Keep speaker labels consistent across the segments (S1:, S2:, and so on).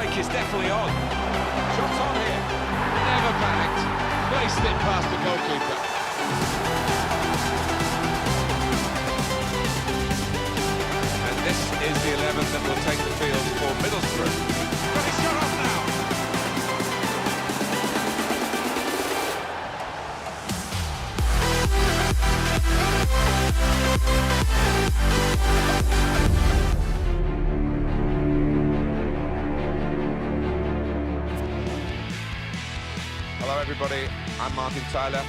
S1: break is definitely on. Shots on here. Never panicked. Placed it past the goalkeeper. And this is the 11 that will take the field for Middlesbrough. Got his shot off now. Hello everybody, I'm Martin Tyler.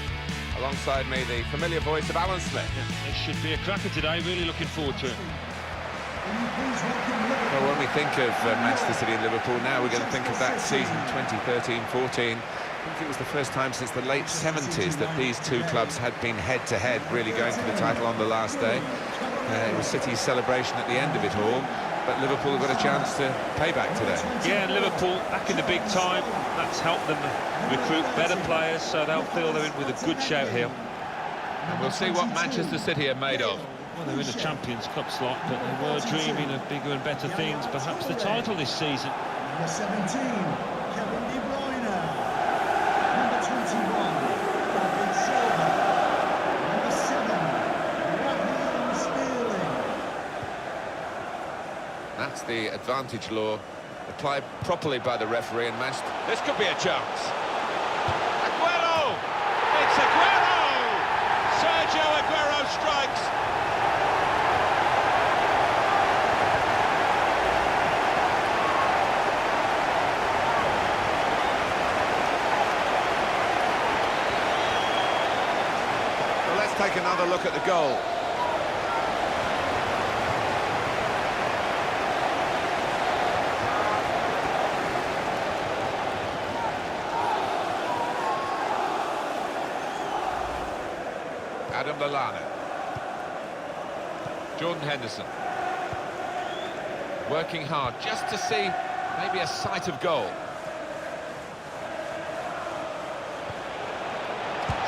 S1: Alongside me, the familiar voice of Alan Smith.
S2: It should be a cracker today, really looking forward to it.
S1: Well, when we think of Manchester City and Liverpool now, we're going to think of that season, 2013-14. I think it was the first time since the late 70s that these two clubs had been head-to-head, really going for the title on the last day. It was City's celebration at the end of it all, but Liverpool got a chance to pay back today.
S2: Yeah, and Liverpool back in the big time. That's helped them recruit better players, so they'll feel they're in with a good shout here.
S1: And we'll see what Manchester City are made of.
S2: Well, they're in the Champions Cup slot, but they were dreaming of bigger and better things, perhaps the title this season.
S3: Number 17, Kevin De Bruyne. Number 21, David Silva. Number 7, Raheem Sterling.
S1: That's the advantage law applied properly by the referee, and Manchester. This could be a chance. Aguero! It's Aguero! Sergio Aguero strikes. Well, let's take another look at the goal. Adam Lallana. Jordan Henderson. Working hard just to see maybe a sight of goal.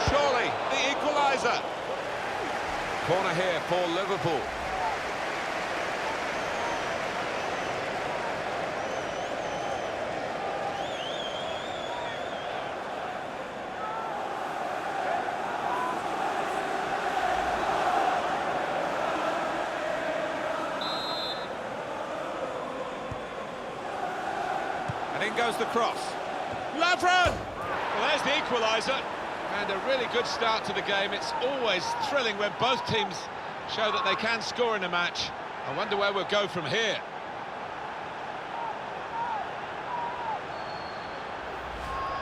S1: Surely the equaliser. Corner here for Liverpool. And in goes the cross. Lovren! Well, there's the equaliser. And a really good start to the game. It's always thrilling when both teams show that they can score in a match. I wonder where we'll go from here.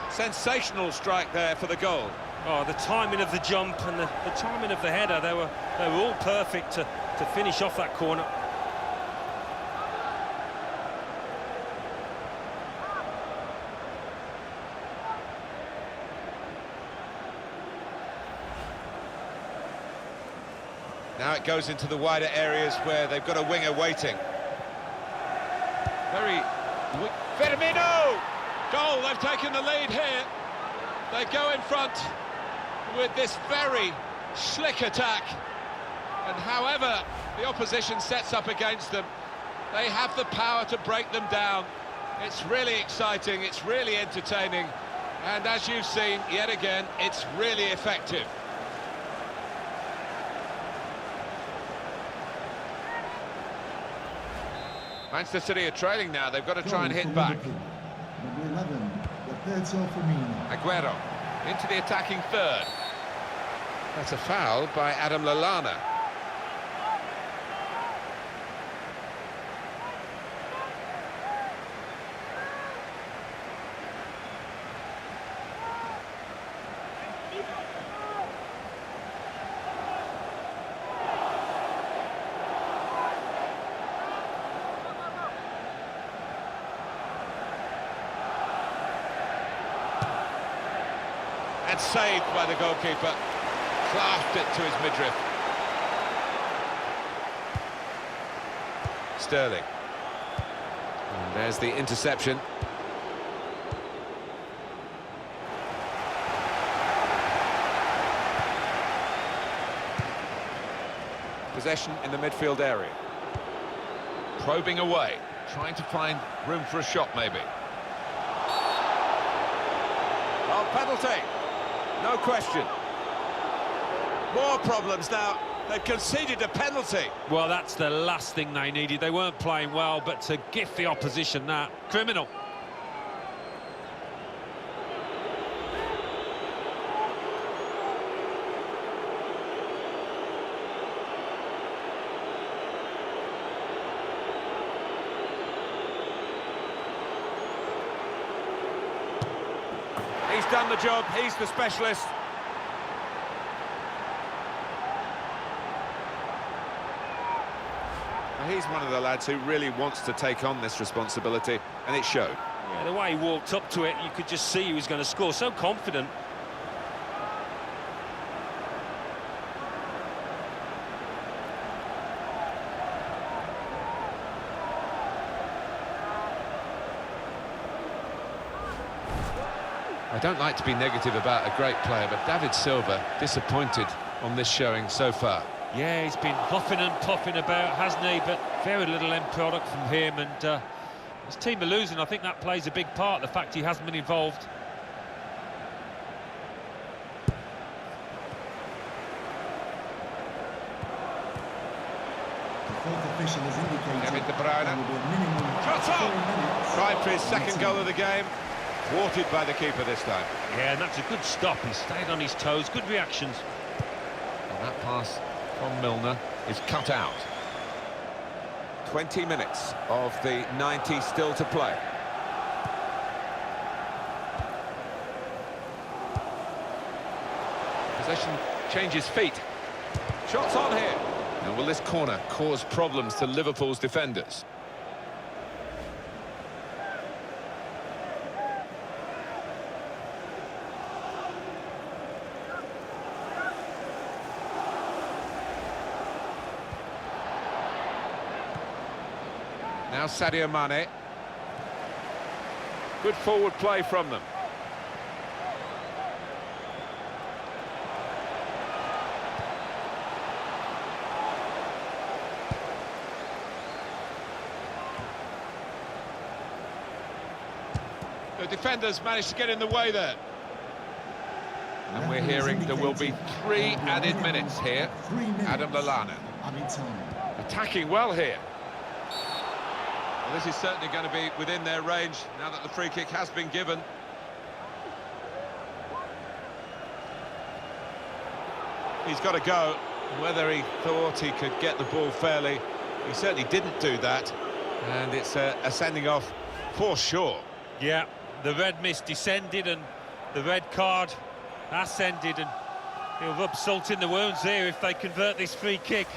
S1: Sensational strike there for the goal.
S2: Oh, the timing of the jump and the timing of the header, they were all perfect to finish off that corner.
S1: Now it goes into the wider areas where they've got a winger waiting. Firmino! Goal, they've taken the lead here. They go in front with this very slick attack. And however the opposition sets up against them, they have the power to break them down. It's really exciting, it's really entertaining. And as you've seen, yet again, it's really effective. Manchester City are trailing now, they've got to try and hit back.
S3: Number 11, Roberto Firmino.
S1: Aguero into the attacking third. That's a foul by Adam Lallana. And saved by the goalkeeper. Clasped it to his midriff. Sterling. And there's the interception. Possession in the midfield area. Probing away. Trying to find room for a shot, maybe. Oh, penalty. No question. More problems now. They've conceded a penalty.
S2: Well, that's the last thing they needed. They weren't playing well, but to gift the opposition that, criminal.
S1: He's done the job, he's the specialist. He's one of the lads who really wants to take on this responsibility, and it showed.
S2: Yeah, the way he walked up to it, you could just see he was going to score, so confident.
S1: I don't like to be negative about a great player, but David Silva disappointed on this showing so far.
S2: Yeah, he's been huffing and puffing about, hasn't he? But very little end product from him, and his team are losing. I think that plays a big part, the fact he hasn't been involved.
S3: The fourth official has indicated
S1: Kevin De Bruyne.
S3: there will be a minimum
S1: Shot
S3: of 4
S1: on!
S3: minutes.
S1: Tried for his second goal of the game, thwarted by the keeper this time.
S2: Yeah, and that's a good stop. He stayed on his toes, good reactions.
S1: And that pass from Milner is cut out. 20 minutes of the 90 still to play. Possession changes feet. Shots on here. And will this corner cause problems to Liverpool's defenders? Now Sadio Mane. Good forward play from them. The defenders managed to get in the way there. And we're hearing there will be 3 added minutes here.
S3: 3 minutes.
S1: Adam Lallana.
S3: Added time.
S1: Attacking well here. Well, this is certainly going to be within their range now that the free kick has been given. He's got to go. Whether he thought he could get the ball fairly, he certainly didn't do that. And it's a sending off for sure.
S2: Yeah, the red mist descended and the red card ascended, and he'll rub salt in the wounds here if they convert this free kick.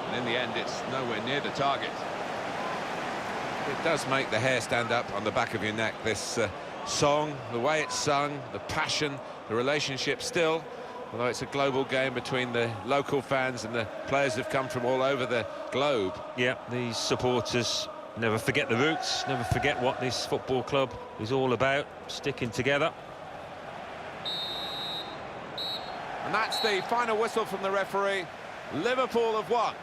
S1: And in the end, it's nowhere near the target. It does make the hair stand up on the back of your neck, this song, the way it's sung, the passion, the relationship still, although it's a global game between the local fans and the players who've come from all over the globe.
S2: Yeah, these supporters never forget the roots, never forget what this football club is all about, sticking together.
S1: And that's the final whistle from the referee. Liverpool have won.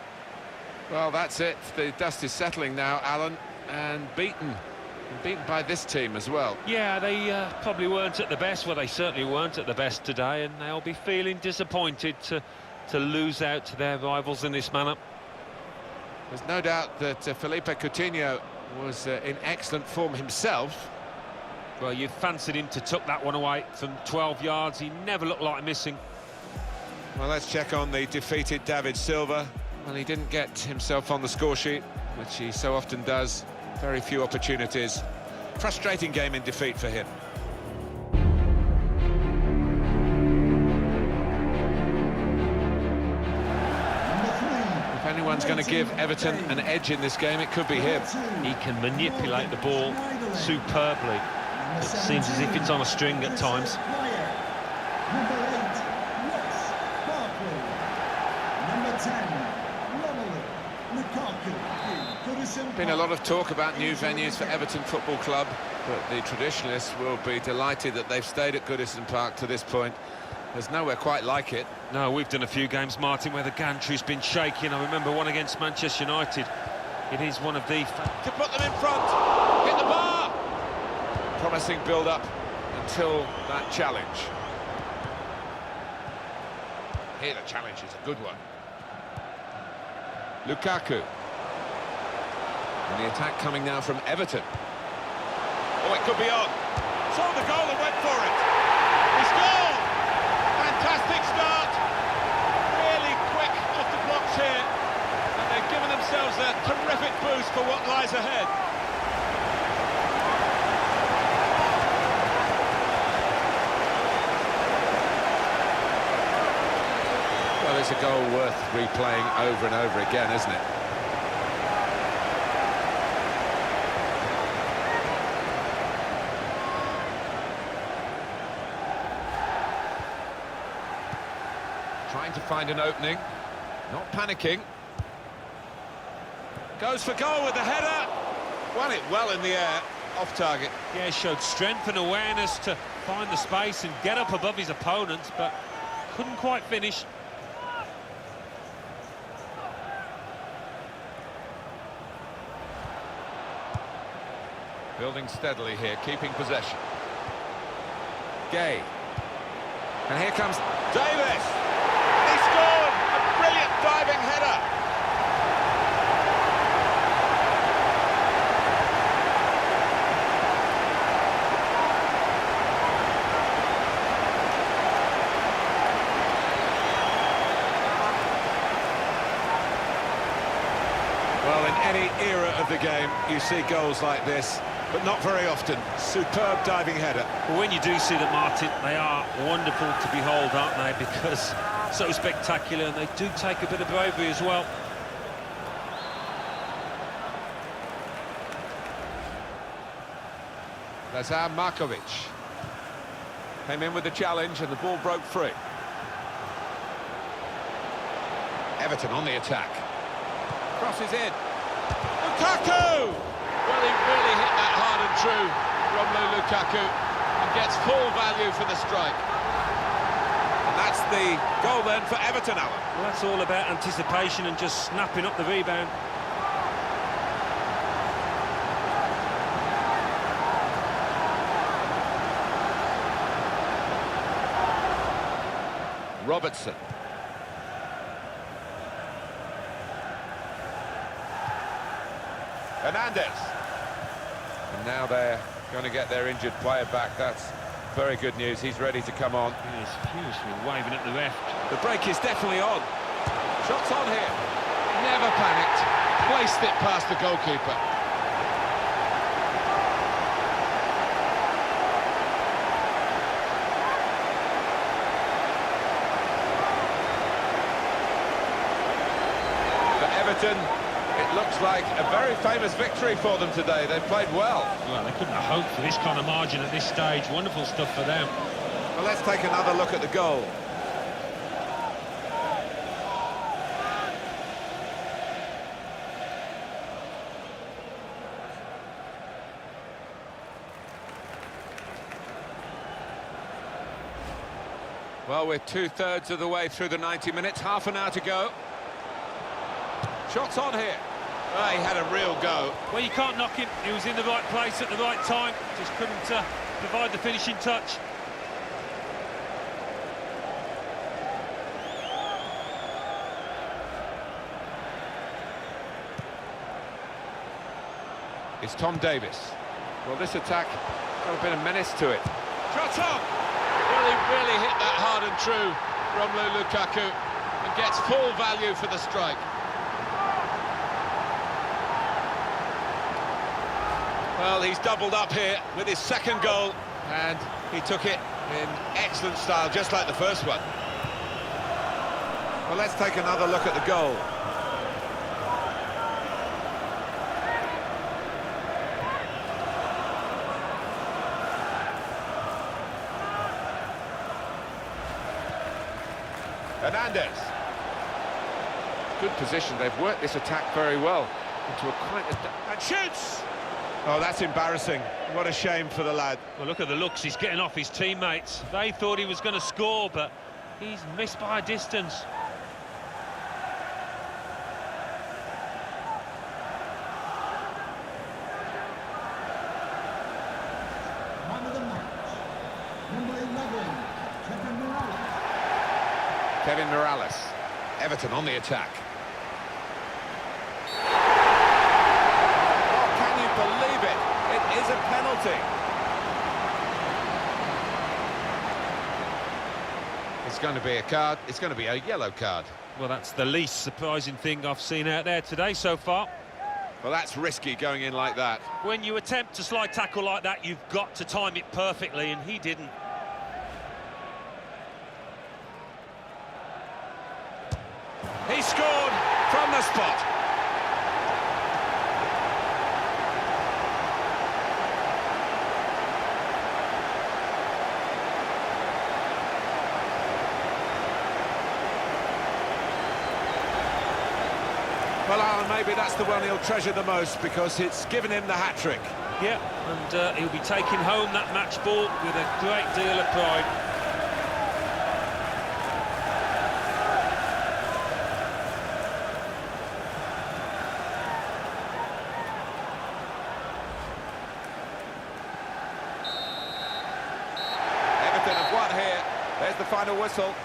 S1: Well, that's it. The dust is settling now, Alan, and beaten by this team as well.
S2: Yeah, they probably weren't at the best. Well, they certainly weren't at the best today, and they'll be feeling disappointed to lose out to their rivals in this manner.
S1: There's no doubt that Felipe Coutinho was in excellent form himself.
S2: Well, you fancied him to tuck that one away from 12 yards. He never looked like missing.
S1: Well, let's check on the defeated David Silva. Well, he didn't get himself on the score sheet, which he so often does. Very few opportunities. Frustrating game in defeat for him. If anyone's going to give Everton an edge in this game, it could be him.
S2: He can manipulate the ball superbly. It seems as if it's on a string at times.
S3: Number 8, Ross Barkley.
S1: Been a lot of talk about new venues for Everton Football Club, but the traditionalists will be delighted that they've stayed at Goodison Park to this point. There's nowhere quite like it.
S2: No, we've done a few games, Martin, where the gantry's been shaking. I remember one against Manchester United. It is one of the...
S1: To put them in front, hit the bar! Promising build-up until that challenge. Here the challenge is a good one. Lukaku. And the attack coming now from Everton. Oh, it could be on. Saw the goal and went for it. He scored! Fantastic start. Really quick off the blocks here. And they've given themselves a terrific boost for what lies ahead. Well, it's a goal worth replaying over and over again, isn't it? Trying to find an opening, not panicking. Goes for goal with the header. Won it well in the air, off target.
S2: Yeah, showed strength and awareness to find the space and get up above his opponents, but couldn't quite finish.
S1: Building steadily here, keeping possession. Gay. And here comes Davis. He scored! A brilliant diving header. Well, in any era of the game, you see goals like this, but not very often. Superb diving header.
S2: Well, when you do see them, Martin, they are wonderful to behold, aren't they? Because so spectacular, and they do take a bit of bravery as well.
S1: Lazar Markovic came in with the challenge and the ball broke free. Everton on the attack. Crosses in. Lukaku! Well, he really hit that hard and true, Romelu Lukaku, and gets full value for the strike. And that's the goal then for Everton, Alan.
S2: Well, that's all about anticipation and just snapping up the rebound.
S1: Robertson. Hernandez. And now they're going to get their injured player back. That's very good news. He's ready to come on.
S2: He's furiously waving at the ref.
S1: The break is definitely on. Shots on here. Never panicked. Placed it past the goalkeeper. For Everton, it looks like a very famous victory for them today. They've played well.
S2: Well, they couldn't have hoped for this kind of margin at this stage. Wonderful stuff for them.
S1: Well, let's take another look at the goal. Well, we're two-thirds of the way through the 90 minutes, half an hour to go. Shots on here. Oh, he had a real go.
S2: Well, you can't knock him. He was in the right place at the right time. Just couldn't provide the finishing touch.
S1: It's Tom Davis. Well, this attack got a bit of menace to it. Shot on! Well, he really hit that hard and true, Romelu Lukaku, and gets full value for the strike. Well, he's doubled up here with his second goal, and he took it in excellent style, just like the first one. Well, let's take another look at the goal. Hernandez. Good position. They've worked this attack very well into a quite... And shoots! Oh, that's embarrassing. What a shame for the lad.
S2: Well, look at the looks he's getting off his teammates. They thought he was going to score, but he's missed by a distance.
S3: Man of the match, number 11, Kevin Morales.
S1: Kevin Morales. Everton on the attack. Oh, can you believe it? It is a penalty. It's going to be a card. It's going to be a yellow card.
S2: Well, that's the least surprising thing I've seen out there today so far.
S1: Well, that's risky going in like that.
S2: When you attempt a slide tackle like that, you've got to time it perfectly, and he didn't.
S1: He scored from the spot. Well, Alan, maybe that's the one he'll treasure the most because it's given him the hat-trick.
S2: Yeah, and he'll be taking home that match ball with a great deal of pride.
S1: Everton have won here. There's the final whistle.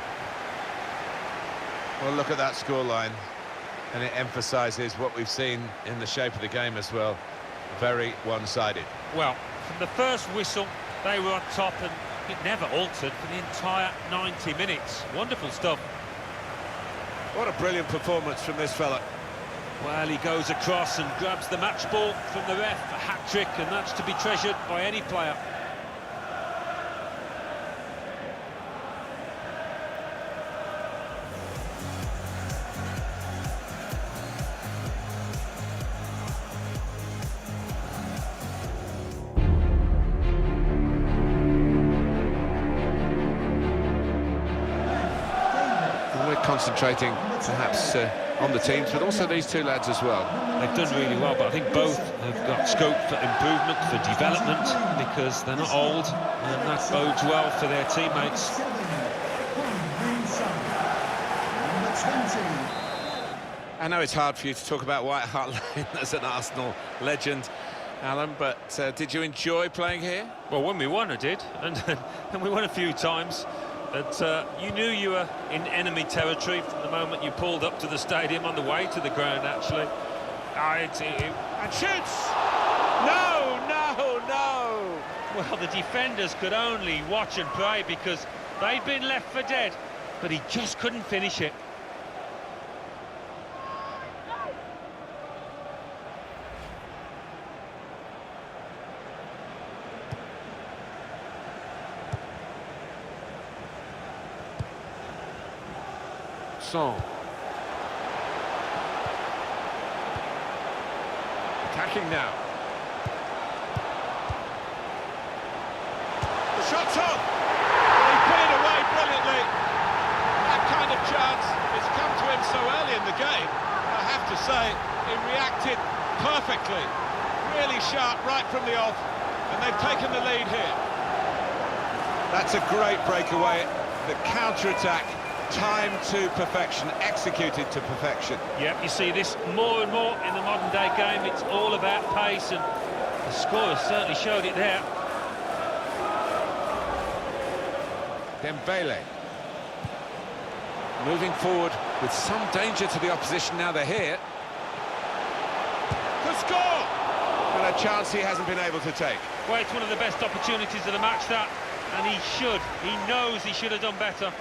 S1: Well, look at that scoreline. And it emphasises what we've seen in the shape of the game as well. Very one-sided.
S2: Well, from the first whistle, they were on top, and it never altered for the entire 90 minutes. Wonderful stuff.
S1: What a brilliant performance from this fella.
S2: Well, he goes across and grabs the match ball from the ref, a hat-trick, and that's to be treasured by any player.
S1: Concentrating perhaps on the teams, but also these two lads as well.
S2: They've done really well, but I think both have got scope for improvement, for development, because they're not old, and that bodes well for their teammates.
S1: I know it's hard for you to talk about White Hart Lane as an Arsenal legend, Alan, but did you enjoy playing here?
S2: Well, when we won, I did, and we won a few times. But you knew you were in enemy territory from the moment you pulled up to the stadium, on the way to the ground, actually.
S1: And shoots! No, no, no!
S2: Well, the defenders could only watch and pray because they'd been left for dead, but he just couldn't finish it.
S1: Attacking now. The shot's on! Well, he put it away brilliantly. That kind of chance has come to him so early in the game. I have to say, he reacted perfectly. Really sharp right from the off, and they've taken the lead here. That's a great breakaway. The counter-attack. Timed to perfection, executed to perfection.
S2: Yep, you see this more and more in the modern-day game. It's all about pace, and the scorer certainly showed it there.
S1: Dembele. Moving forward with some danger to the opposition now they're here. Could score! And a chance he hasn't been able to take.
S2: Well, it's one of the best opportunities of the match, that, and he knows he should have done better.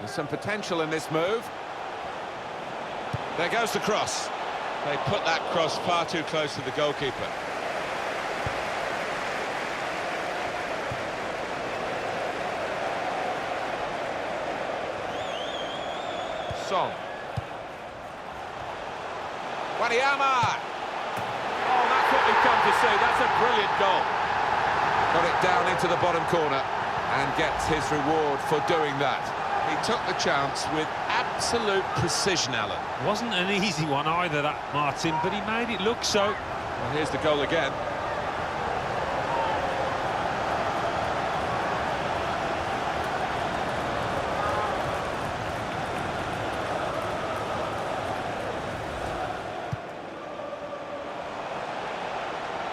S1: There's some potential in this move. There goes the cross. They put that cross far too close to the goalkeeper. Song. Wanyama! Oh, that's come to see. That's a brilliant goal. Got it down into the bottom corner and gets his reward for doing that. He took the chance with absolute precision, Alan.
S2: Wasn't an easy one either, that, Martin, but he made it look so.
S1: Well, here's the goal again.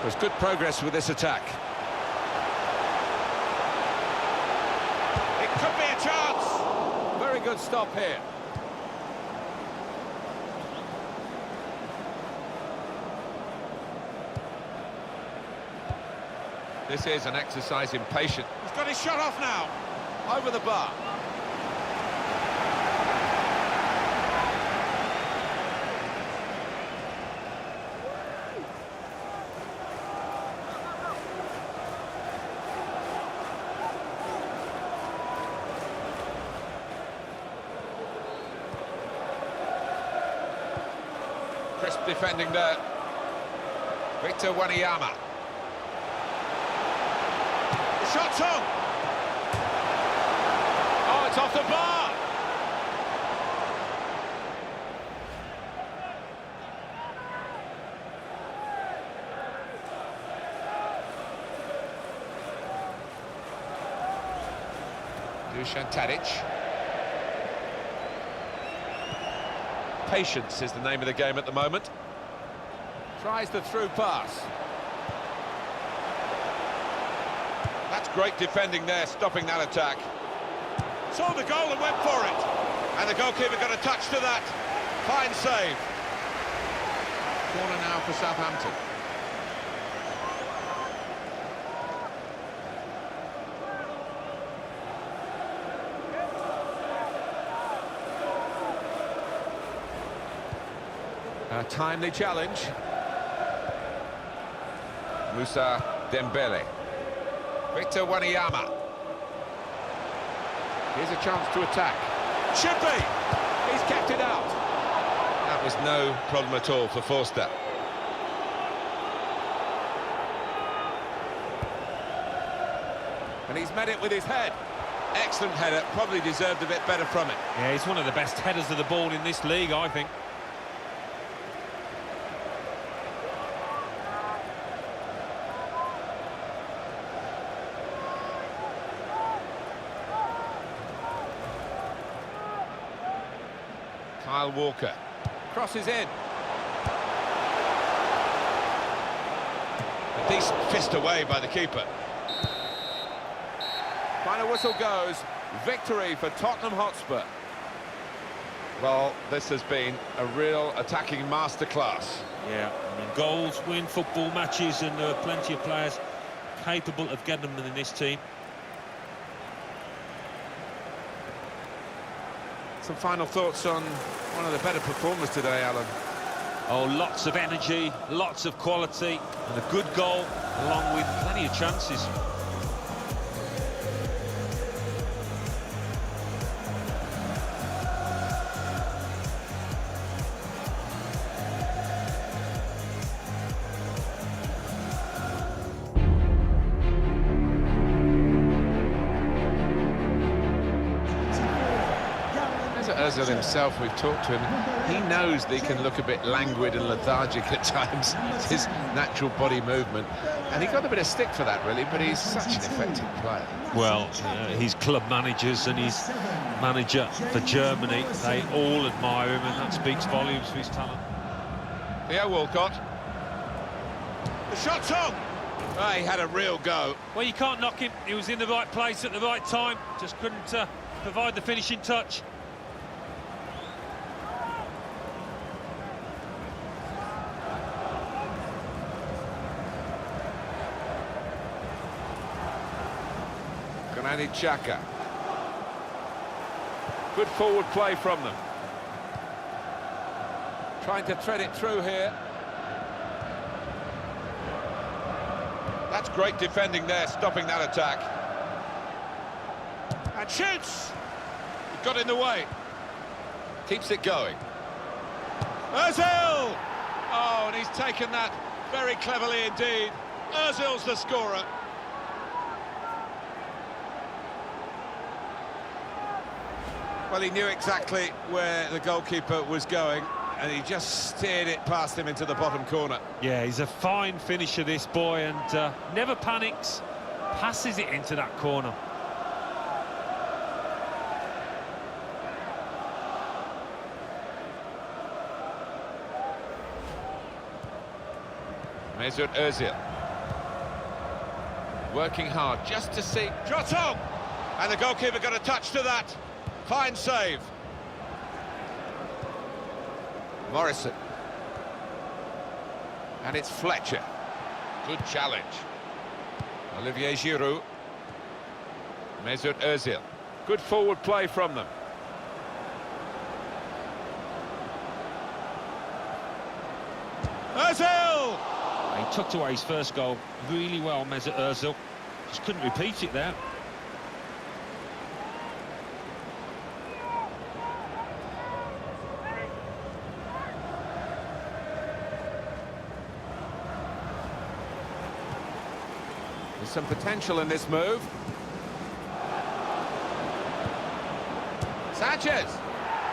S1: There's good progress with this attack. It could be a chance. Very good stop here. This is an exercise in patience. He's got his shot off now. Over the bar. Crisp defending there. Victor Wanyama. The shot's on. Oh, it's off the bar. Dusan Tadic. Patience is the name of the game at the moment. Tries the through pass. That's great defending there, stopping that attack. Saw the goal and went for it. And the goalkeeper got a touch to that. Fine save. Corner now for Southampton. A timely challenge. Musa Dembele. Victor Wanyama. Here's a chance to attack. Should be! He's kept it out. That was no problem at all for Forster. And he's met it with his head. Excellent header, probably deserved a bit better from it.
S2: Yeah, he's one of the best headers of the ball in this league, I think.
S1: Kyle Walker crosses in. A decent fist away by the keeper. Final whistle goes. Victory for Tottenham Hotspur. Well, this has been a real attacking masterclass.
S2: Yeah, I mean, goals win football matches, and there are plenty of players capable of getting them in this team.
S1: Some final thoughts on one of the better performers today, Alan.
S2: Oh, lots of energy, lots of quality, and a good goal, along with plenty of chances.
S1: Ozil himself, we've talked to him, he knows that he can look a bit languid and lethargic at times. It's his natural body movement, and he got a bit of stick for that, really, but he's such an effective player.
S2: Well, his club managers and his manager for Germany, they all admire him, and that speaks volumes for his talent.
S1: Theo Walcott. The shot's on! Oh, he had a real go.
S2: Well, you can't knock him. He was in the right place at the right time, just couldn't provide the finishing touch.
S1: Granit Xhaka. Good forward play from them. Trying to thread it through here. That's great defending there, stopping that attack. And shoots! He got in the way. Keeps it going. Ozil! Oh, and he's taken that very cleverly indeed. Ozil's the scorer. Well, he knew exactly where the goalkeeper was going, and he just steered it past him into the bottom corner.
S2: Yeah, he's a fine finisher, this boy, and never panics, passes it into that corner.
S1: Mesut Ozil. Working hard just to see... Trotton! And the goalkeeper got a touch to that. Fine save. Morrison. And it's Fletcher. Good challenge. Olivier Giroud. Mesut Ozil. Good forward play from them. Ozil!
S2: He tucked away his first goal really well, Mesut Ozil. Just couldn't repeat it there.
S1: There's some potential in this move. Sanchez!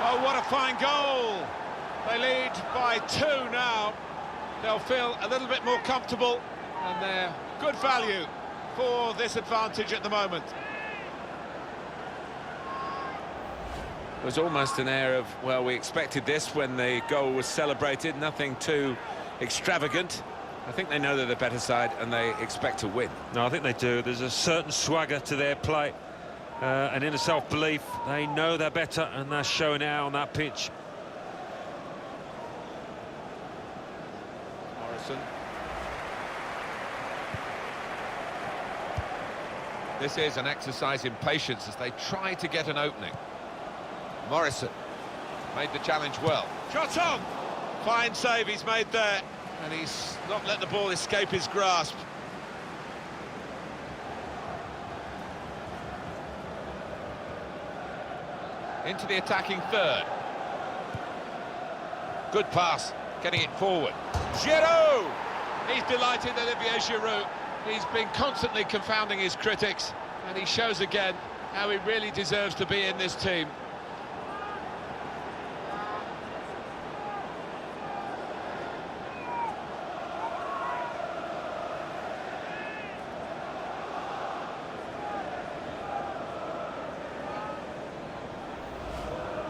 S1: Oh, what a fine goal! They lead by 2 now. They'll feel a little bit more comfortable, and they're good value for this advantage at the moment. It was almost an air of, well, we expected this when the goal was celebrated. Nothing too extravagant. I think they know they're the better side and they expect to win.
S2: No, I think they do. There's a certain swagger to their play, and inner self-belief. They know they're better, and they're showing it out on that pitch.
S1: Morrison. This is an exercise in patience as they try to get an opening. Morrison made the challenge well. Shot on! Fine save he's made there, and he's not let the ball escape his grasp. Into the attacking third. Good pass, getting it forward. Giroud! He's delighted, Olivier Giroud. He's been constantly confounding his critics, and he shows again how he really deserves to be in this team.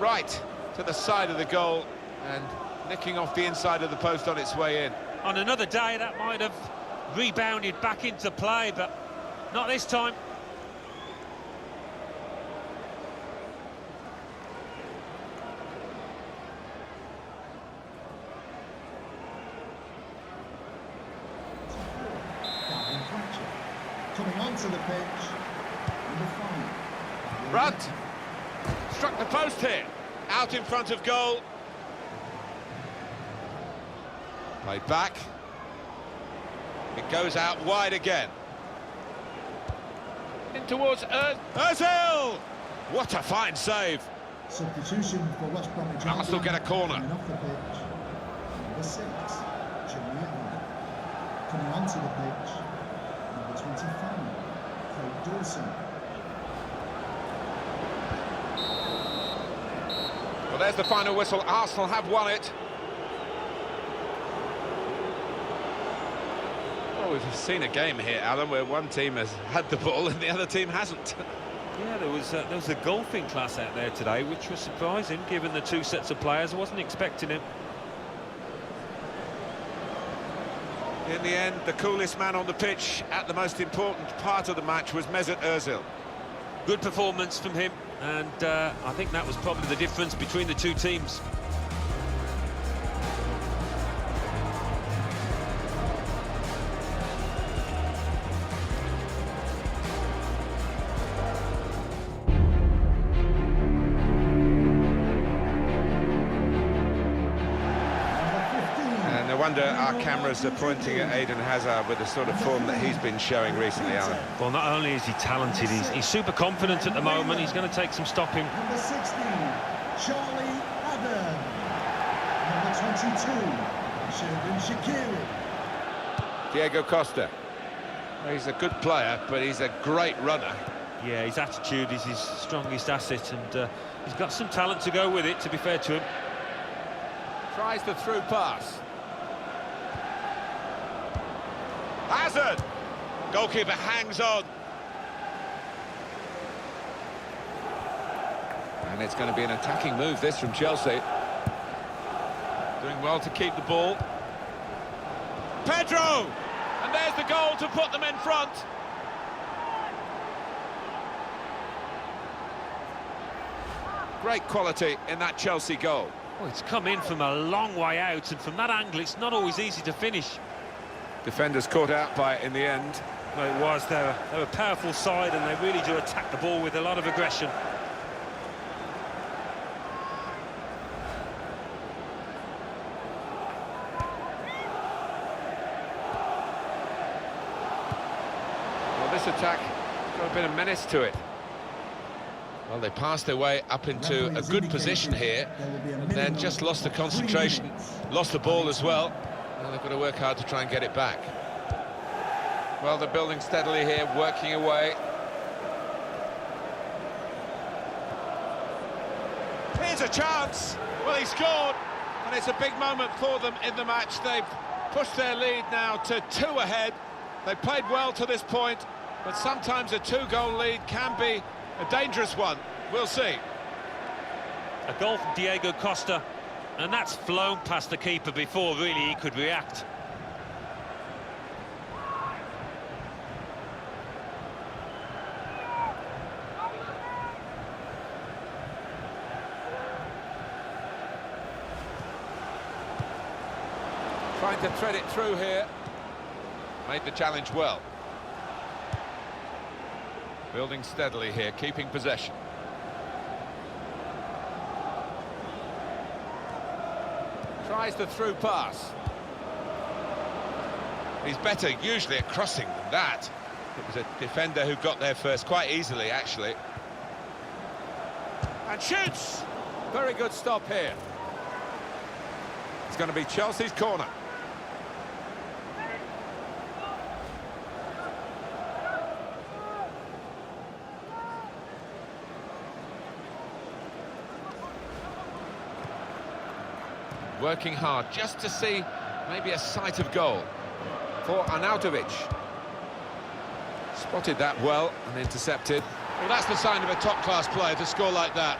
S1: Right to the side of the goal and nicking off the inside of the post on its way in.
S2: On another day, that might have rebounded back into play, but not this time.
S3: Coming onto the pitch, number 5.
S1: Brunt struck the post here, out in front of goal. Played back. It goes out wide again. In towards Ozil! What a fine save!
S3: Substitution for West Bromwich.
S1: Arsenal get a corner.
S3: Coming off the pitch, number 6, Jimmy. Coming onto the pitch, number 25, Craig Dawson.
S1: Well, there's the final whistle. Arsenal have won it. Well, we've seen a game here, Alan, where one team has had the ball and the other team hasn't.
S2: Yeah, there was a golfing class out there today, which was surprising, given the two sets of players. I wasn't expecting it.
S1: In the end, the coolest man on the pitch at the most important part of the match was Mesut Ozil.
S2: Good performance from him, and I think that was probably the difference between the two teams.
S1: No wonder our cameras are pointing at Eden Hazard with the sort of form that he's been showing recently, Alan.
S2: Well, not only is he talented, he's super confident at the moment. He's going to take some stopping.
S3: Number 16, Charlie Adam. Number 22, Sheridan Shaqiri.
S1: Diego Costa. Well, he's a good player, but he's a great runner.
S2: Yeah, his attitude is his strongest asset, and he's got some talent to go with it, to be fair to him.
S1: Tries the through pass. Hazard! Goalkeeper hangs on. And it's going to be an attacking move, this, from Chelsea. Doing well to keep the ball. Pedro! And there's the goal to put them in front. Great quality in that Chelsea goal.
S2: Well, it's come in from a long way out, and from that angle, it's not always easy to finish.
S1: Defenders caught out by it in the end.
S2: Well, it was. They're a powerful side, and they really do attack the ball with a lot of aggression.
S1: Well, this attack got a bit of menace to it. Well, they passed their way up into a good position here, and then just lost the concentration, lost the ball as well. Well, they've got to work hard to try and get it back. Well, they're building steadily here, working away. Here's a chance! Well, he scored, and it's a big moment for them in the match. They've pushed their lead now to 2 ahead. They've played well to this point, but sometimes a 2-goal lead can be a dangerous one. We'll see.
S2: A goal from Diego Costa, and that's flown past the keeper before really he could react.
S1: Trying to thread it through here. Made the challenge well. Building steadily here, keeping possession. Tries the through pass. He's better usually at crossing than that. It was a defender who got there first, quite easily actually. And shoots! Very good stop here. It's going to be Chelsea's corner. Working hard just to see maybe a sight of goal for Arnautovic. Spotted that well and intercepted. Well, that's the sign of a top-class player to score like that.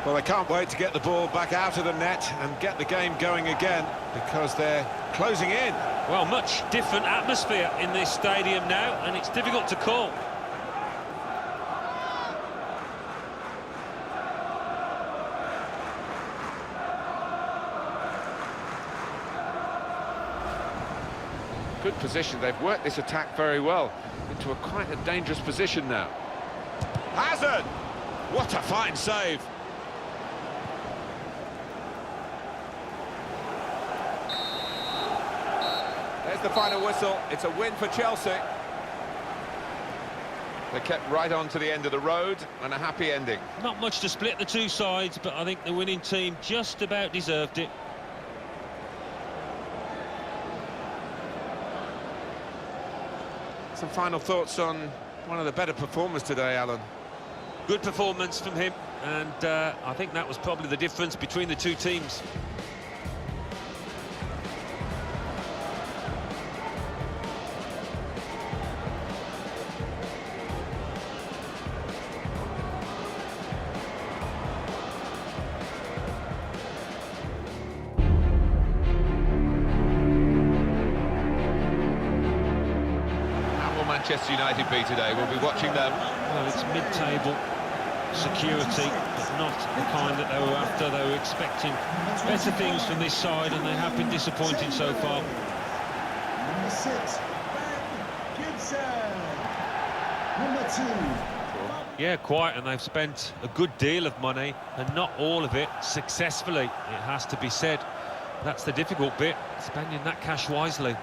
S1: Well, they can't wait to get the ball back out of the net and get the game going again, because they're closing in.
S2: Well, much different atmosphere in this stadium now, and it's difficult to call.
S1: Good position. They've worked this attack very well into a quite a dangerous position now. Hazard! What a fine save! There's the final whistle. It's a win for Chelsea. They kept right on to the end of the road, and a happy ending.
S2: Not much to split the two sides, but I think the winning team just about deserved it.
S1: Some final thoughts on one of the better performers today, Alan.
S2: Good performance from him, and I think that was probably the difference between the two teams.
S1: Manchester United be today? We'll be watching them.
S2: Well, it's mid-table security, but not the kind that they were after. They were expecting better things from this side, and they have been disappointed so far.
S3: Number 6, Gibson. Number 2.
S2: Yeah, quite, and they've spent a good deal of money, and not all of it successfully, it has to be said. That's the difficult bit, spending that cash wisely.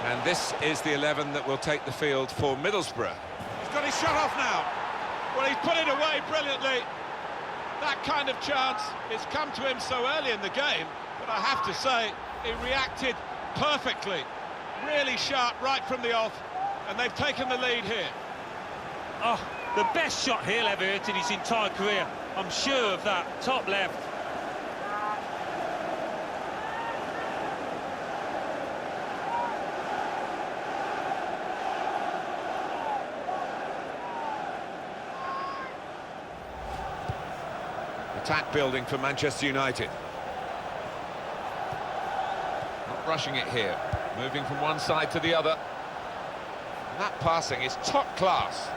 S1: And this is the 11 that will take the field for Middlesbrough. He's got his shot off now. Well, he's put it away brilliantly. That kind of chance has come to him so early in the game, but I have to say, he reacted perfectly. Really sharp right from the off, and they've taken the lead here.
S2: Oh, the best shot he'll ever hit in his entire career. I'm sure of that. Top left.
S1: Attack building for Manchester United. Not rushing it here. Moving from one side to the other. And that passing is top class.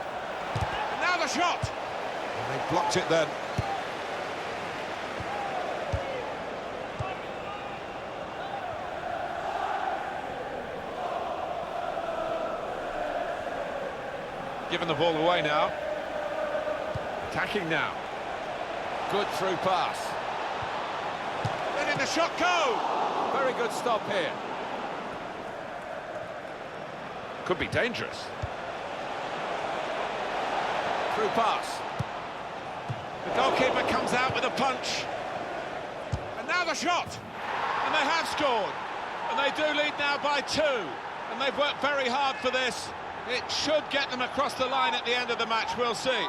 S1: And now the shot! And they blocked it then. Giving the ball away now. Attacking now. Good through pass. Letting the shot go! Very good stop here. Could be dangerous. Through pass. The goalkeeper comes out with a punch. And now the shot! And they have scored. And they do lead now by 2. And they've worked very hard for this. It should get them across the line at the end of the match, we'll see.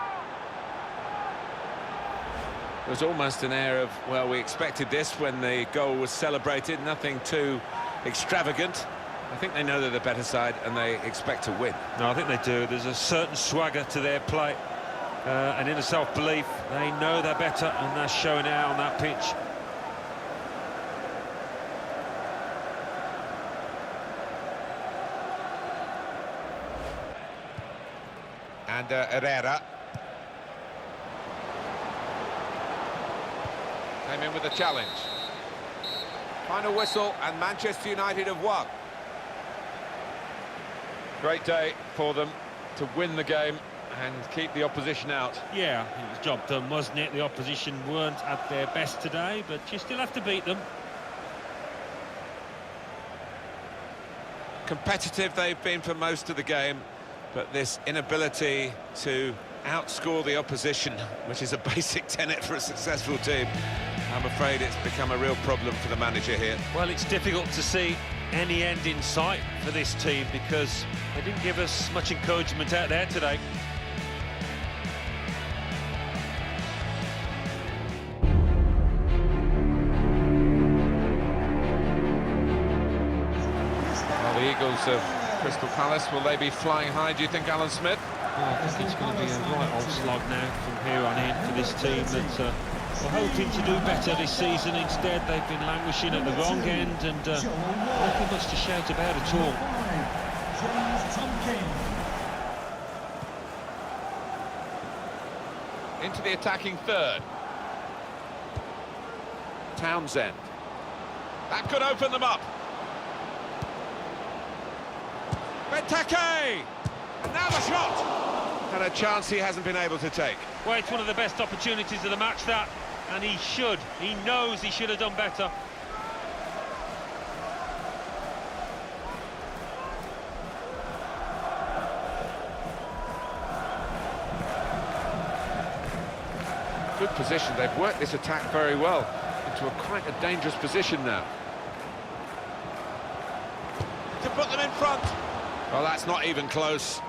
S1: There was almost an air of, well, we expected this when the goal was celebrated, nothing too extravagant. I think they know they're the better side and they expect to win.
S2: No, I think they do. There's a certain swagger to their play, and inner self-belief. They know they're better, and they're showing it out on that pitch.
S1: And Herrera. Came in with a challenge. Final whistle, and Manchester United have won. Great day for them to win the game and keep the opposition out.
S2: Yeah, it was job done, wasn't it? The opposition weren't at their best today, but you still have to beat them.
S1: Competitive they've been for most of the game, but this inability to outscore the opposition, which is a basic tenet for a successful team, I'm afraid it's become a real problem for the manager here.
S2: Well, it's difficult to see any end in sight for this team because they didn't give us much encouragement out there today.
S1: Well, the Eagles of Crystal Palace, will they be flying high, do you think, Alan Smith?
S2: Well, I think it's going to be a right old slog now from here on in for this team that we're hoping to do better this season. Instead, they've been languishing at the wrong end and nothing much to shout about at all.
S1: Into the attacking third. Townsend. That could open them up. Benteke! And now the shot! And a chance he hasn't been able to take.
S2: Well, it's one of the best opportunities of the match, that. And he knows he should have done better.
S1: Good position, they've worked this attack very well into quite a dangerous position now. To put them in front. Well, that's not even close.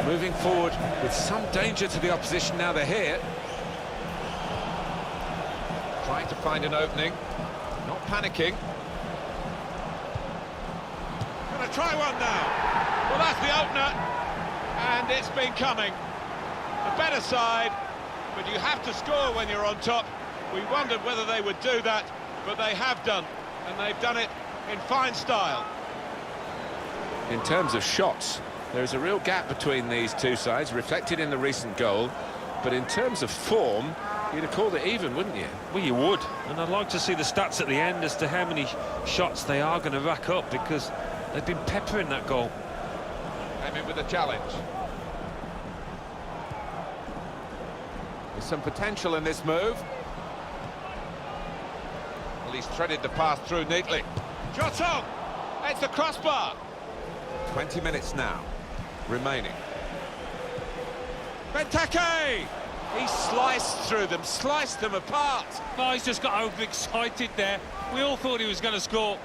S1: Moving forward with some danger to the opposition now they're here. Trying to find an opening, not panicking. Gonna try one now. Well, that's the opener, and it's been coming. The better side, but you have to score when you're on top. We wondered whether they would do that, but they have done, and they've done it in fine style. In terms of shots, there is a real gap between these two sides, reflected in the recent goal, but in terms of form, you'd have called it even, wouldn't you?
S2: Well, you would, and I'd like to see the stats at the end as to how many shots they are going to rack up, because they've been peppering that goal.
S1: Came in with a challenge. some potential in this move. Well, he's threaded the pass through neatly. Shot on! It's the crossbar. 20 minutes now remaining. Benteke! He sliced through them, sliced them apart.
S2: Oh, he's just got overexcited there. We all thought he was going to score.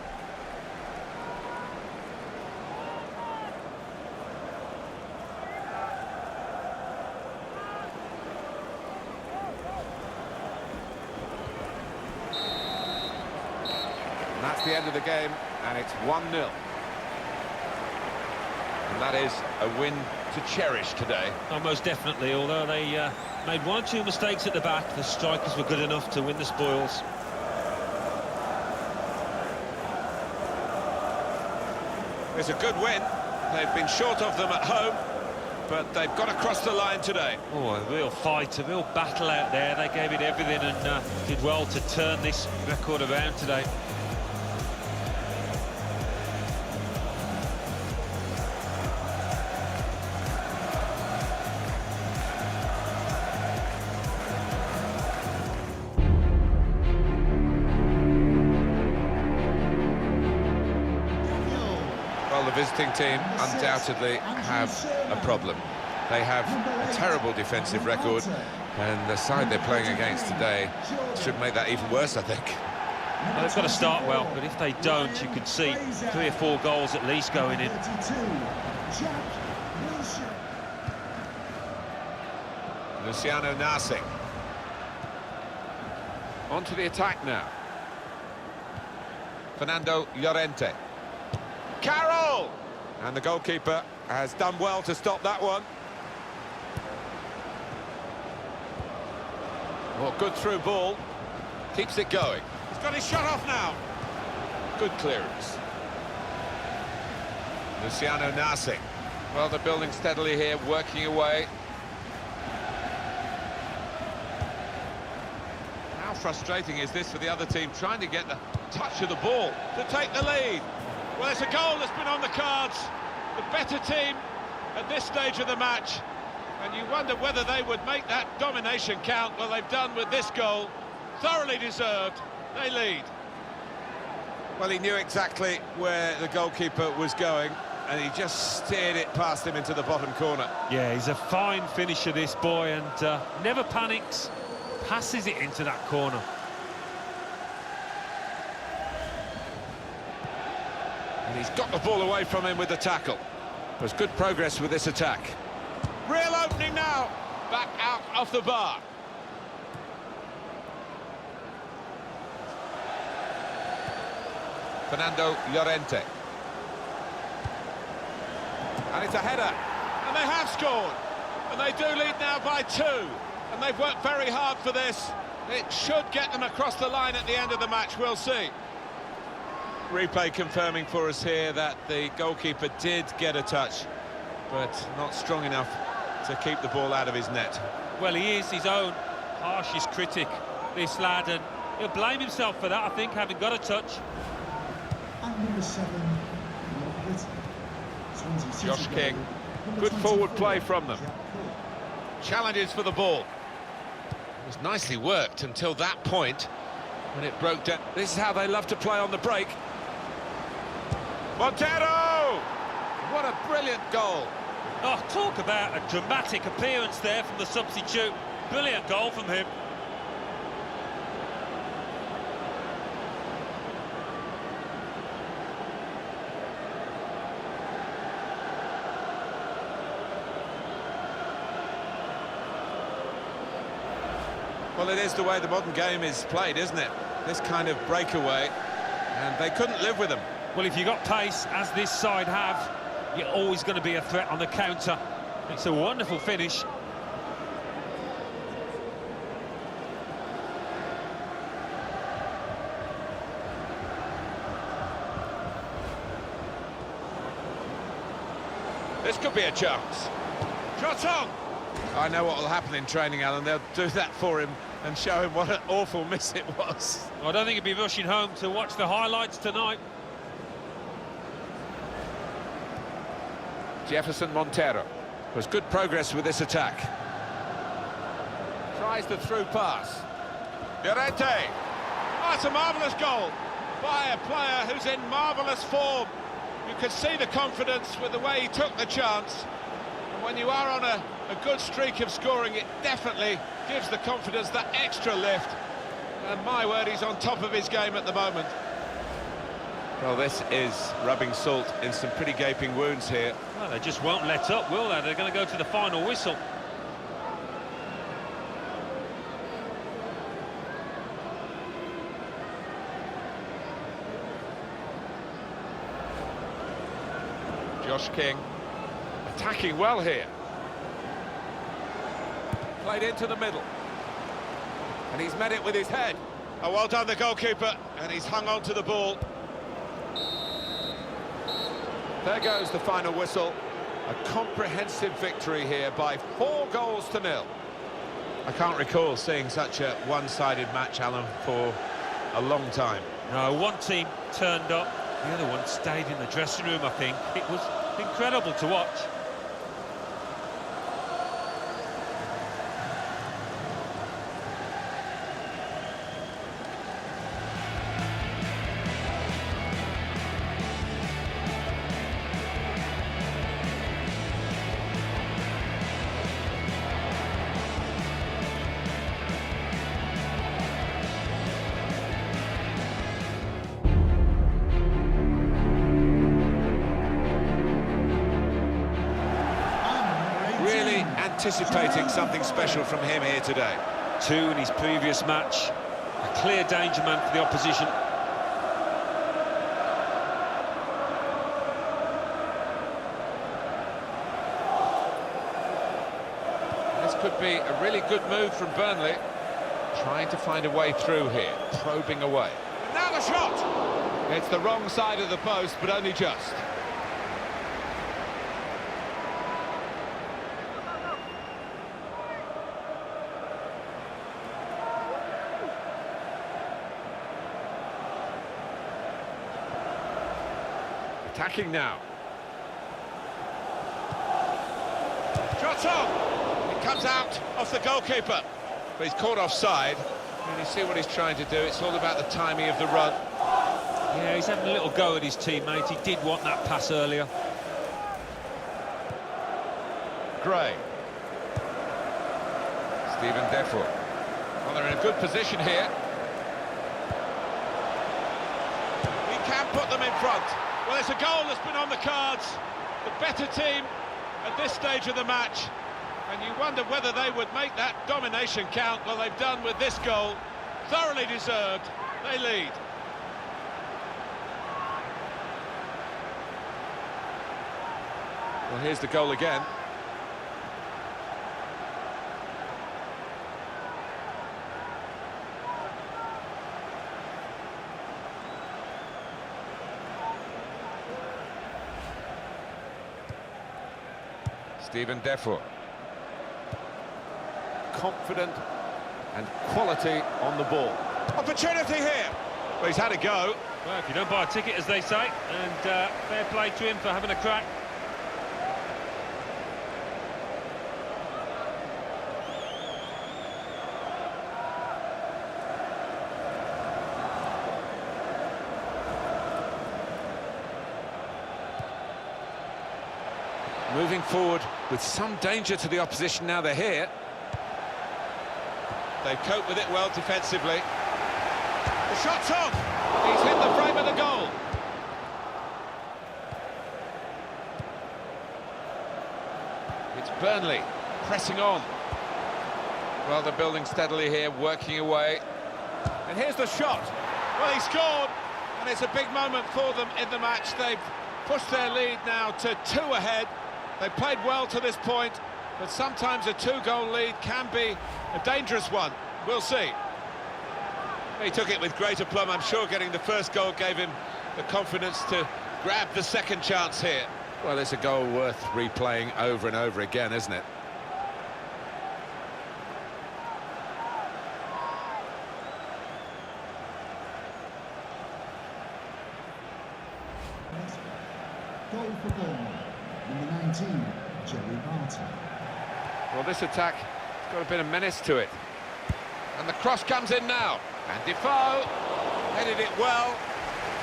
S1: And that's the end of the game, and it's 1-0. And that is a win to cherish today.
S2: Oh, most definitely, although they made 1 or 2 mistakes at the back, the strikers were good enough to win the spoils.
S1: It's a good win. They've been short of them at home, but they've got across the line today.
S2: Oh, a real fight, a real battle out there. They gave it everything and did well to turn this record around today.
S1: Well, the visiting team undoubtedly have a problem. They have a terrible defensive record, and the side they're playing against today should make that even worse, I think.
S2: Well, they've got to start well, but if they don't, you could see 3 or 4 goals at least going in.
S1: Luciano Narsing. On to the attack now. Fernando Llorente. Carroll! And the goalkeeper has done well to stop that one. Well, good through ball. Keeps it going. He's got his shot off now. Good clearance. Luciano Narsing. Well, they're building steadily here, working away. How frustrating is this for the other team, trying to get the touch of the ball to take the lead? Well, it's a goal that's been on the cards. The better team at this stage of the match. And you wonder whether they would make that domination count. Well, they've done with this goal. Thoroughly deserved. They lead. Well, he knew exactly where the goalkeeper was going, and he just steered it past him into the bottom corner.
S2: Yeah, he's a fine finisher, this boy, and never panics. Passes it into that corner.
S1: And he's got the ball away from him with the tackle. There's good progress with this attack. Real opening now. Back out off the bar. Fernando Llorente. And it's a header. And they have scored. And they do lead now by 2. And they've worked very hard for this. It should get them across the line at the end of the match. We'll see. Replay confirming for us here that the goalkeeper did get a touch, but not strong enough to keep the ball out of his net.
S2: Well, he is his own harshest critic, this lad, and he'll blame himself for that, I think, having got a touch.
S3: And number 7,
S1: Josh King. Good forward play from them. Challenges for the ball. It was nicely worked until that point when it broke down. This is how they love to play on the break. Montero! What a brilliant goal.
S2: Oh, talk about a dramatic appearance there from the substitute. Brilliant goal from him.
S1: Well, it is the way the modern game is played, isn't it? This kind of breakaway, and they couldn't live with them.
S2: Well, if you've got pace, as this side have, you're always going to be a threat on the counter. It's a wonderful finish.
S1: This could be a chance. Shot on! I know what will happen in training, Alan. They'll do that for him and show him what an awful miss it was.
S2: I don't think he'll be rushing home to watch the highlights tonight.
S1: Jefferson Montero. There's good progress with this attack. tries the through pass. Llorente. Oh, it's a marvellous goal by a player who's in marvellous form. You can see the confidence with the way he took the chance. And when you are on a good streak of scoring, it definitely gives the confidence that extra lift. And my word, he's on top of his game at the moment. Well, this is rubbing salt in some pretty gaping wounds here.
S2: Well, they just won't let up, will they? They're going to go to the final whistle.
S1: Josh King attacking well here. Played into the middle. And he's met it with his head. Oh, well done, the goalkeeper. And he's hung on to the ball. There goes the final whistle. A comprehensive victory here by 4-0. I can't recall seeing such a one-sided match, Alan, for a long time.
S2: No, one team turned up, the other one stayed in the dressing room, I think. It was incredible to watch.
S1: Anticipating something special from him here today.
S2: 2 in his previous match. A clear danger man for the opposition.
S1: This could be a really good move from Burnley. Trying to find a way through here, probing away. And now the shot! It's the wrong side of the post, but only just. Attacking now. Shots on! It comes out off the goalkeeper. But he's caught offside. And you see what he's trying to do. It's all about the timing of the run.
S2: Yeah, he's having a little go at his teammate. He did want that pass earlier.
S1: Gray. Stephen Defoe. Well, they're in a good position here. He can put them in front. Well, it's a goal that's been on the cards. The better team at this stage of the match. And you wonder whether they would make that domination count. Well, they've done with this goal. Thoroughly deserved. They lead. Well, here's the goal again. Stephen Defoe. Confident and quality on the ball. Opportunity here. Well, he's had a go.
S2: Well, if you don't buy a ticket, as they say, and fair play to him for having a crack.
S1: Moving forward with some danger to the opposition now they're here. They cope with it well defensively. The shot's on! He's hit the frame of the goal. It's Burnley pressing on. Well, they're building steadily here, working away. And here's the shot. Well, he scored, and it's a big moment for them in the match. They've pushed their lead now to 2 ahead. They've played well to this point, but sometimes a 2-goal lead can be a dangerous one. We'll see. He took it with great aplomb. I'm sure getting the first goal gave him the confidence to grab the second chance here. Well, it's a goal worth replaying over and over again, isn't it?
S3: Goal for Burnley. Number 19, Jerry Barton.
S1: Well, this attack has got a bit of menace to it. And the cross comes in now. And Defoe headed it well,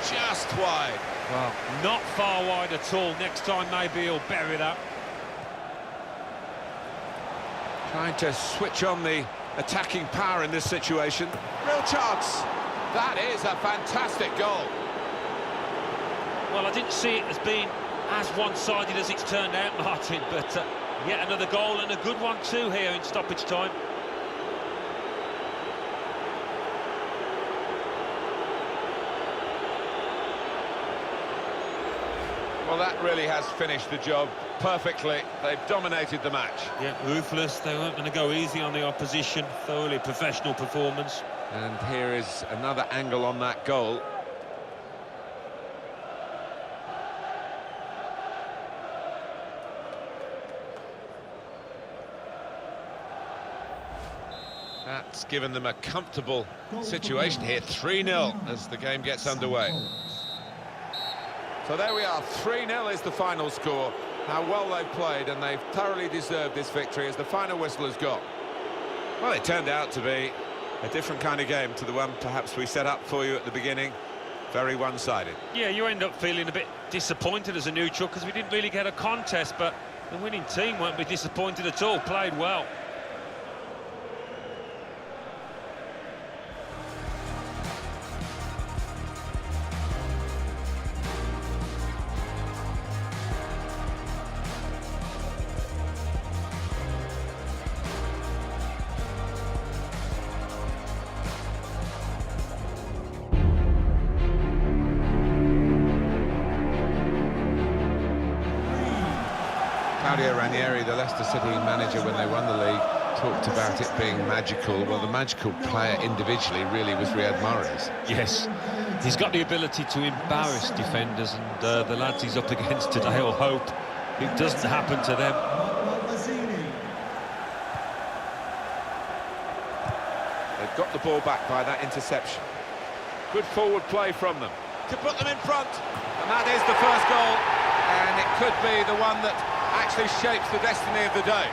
S1: just wide.
S2: Well, not far wide at all. Next time maybe he'll bury that.
S1: Trying to switch on the attacking power in this situation. Real chance. That is a fantastic goal.
S2: Well, I didn't see it as being as one-sided as it's turned out, Martin, but yet another goal, and a good one too here in stoppage time.
S1: Well, that really has finished the job perfectly. They've dominated the match.
S2: Yeah, ruthless. They weren't going to go easy on the opposition. Thoroughly professional performance.
S1: And here is another angle on that goal. That's given them a comfortable situation here. 3-0 as the game gets underway. So there we are, 3-0 is the final score. How well they've played, and they've thoroughly deserved this victory as the final whistle has gone. Well, it turned out to be a different kind of game to the one perhaps we set up for you at the beginning. Very one-sided.
S2: Yeah, you end up feeling a bit disappointed as a neutral because we didn't really get a contest, but the winning team won't be disappointed at all. Played well.
S1: Claudio Ranieri, the Leicester City manager, when they won the league, talked about it being magical. Well, the magical player individually really was Riyad Mahrez.
S2: Yes, he's got the ability to embarrass defenders, and the lads he's up against today will hope it doesn't happen to them.
S1: They've got the ball back by that interception. Good forward play from them to put them in front. And that is the first goal, and it could be the one that actually shapes the destiny of the day.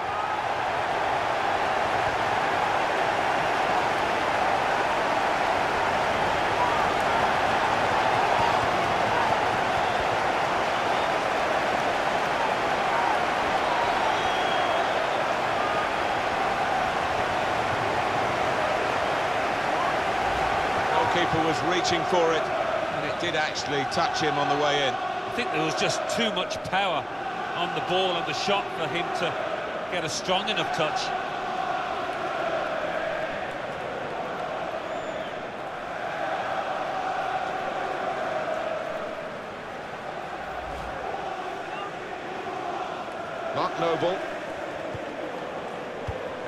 S1: Goalkeeper was reaching for it, and it did actually touch him on the way in.
S2: I think there was just too much power on the ball and the shot for him to get a strong enough touch.
S1: Mark Noble.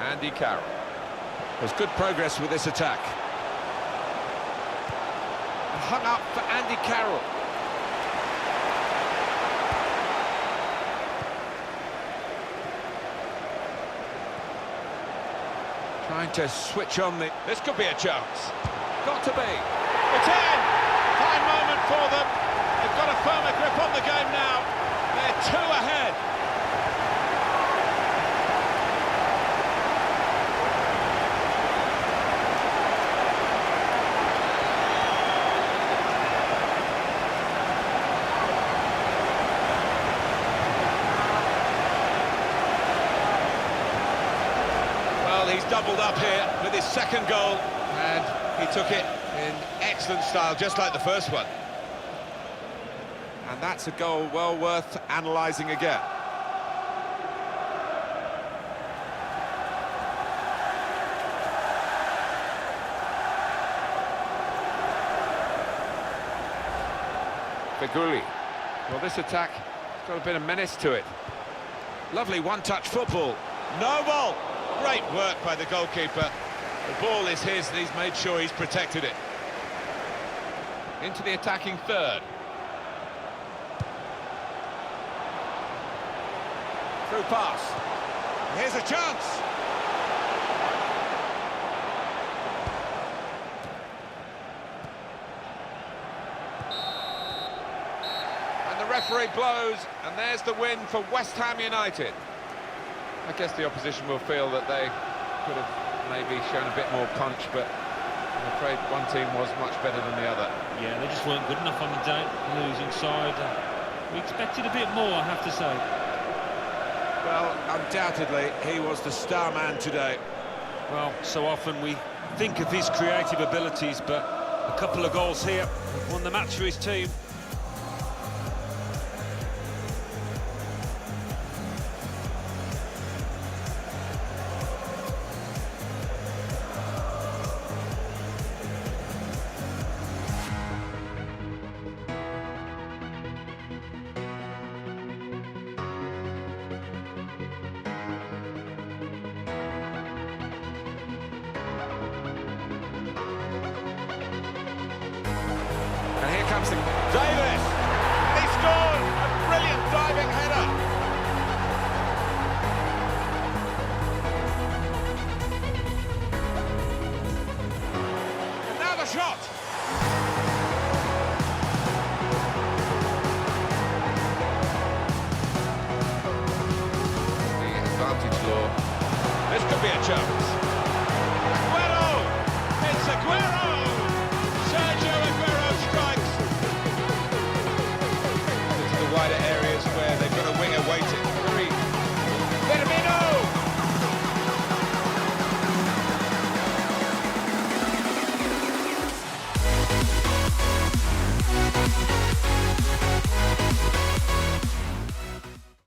S1: Andy Carroll. There's good progress with this attack. Hung up for Andy Carroll. Trying to switch on the... This could be a chance. Got to be. It's in! Fine moment for them. They've got a firmer grip on the game now. They're 2 ahead. He's doubled up here with his second goal, and he took it in excellent style, just like the first one. And that's a goal well worth analysing again. Feguli. Well, this attack has got a bit of menace to it. Lovely one-touch football. Noble! Great work by the goalkeeper. The ball is his, and he's made sure he's protected it. Into the attacking third. Through pass. Here's a chance. And the referee blows, and there's the win for West Ham United. I guess the opposition will feel that they could have maybe shown a bit more punch, but I'm afraid one team was much better than the other.
S2: Yeah, they just weren't good enough on the day, losing side. We expected a bit more, I have to say.
S1: Well, undoubtedly, he was the star man today.
S2: Well, so often we think of his creative abilities, but a couple of goals here won the match for his team.
S1: And here comes Davis, and he scored a brilliant diving header. And now the shot. The advantage law. This could be a chance.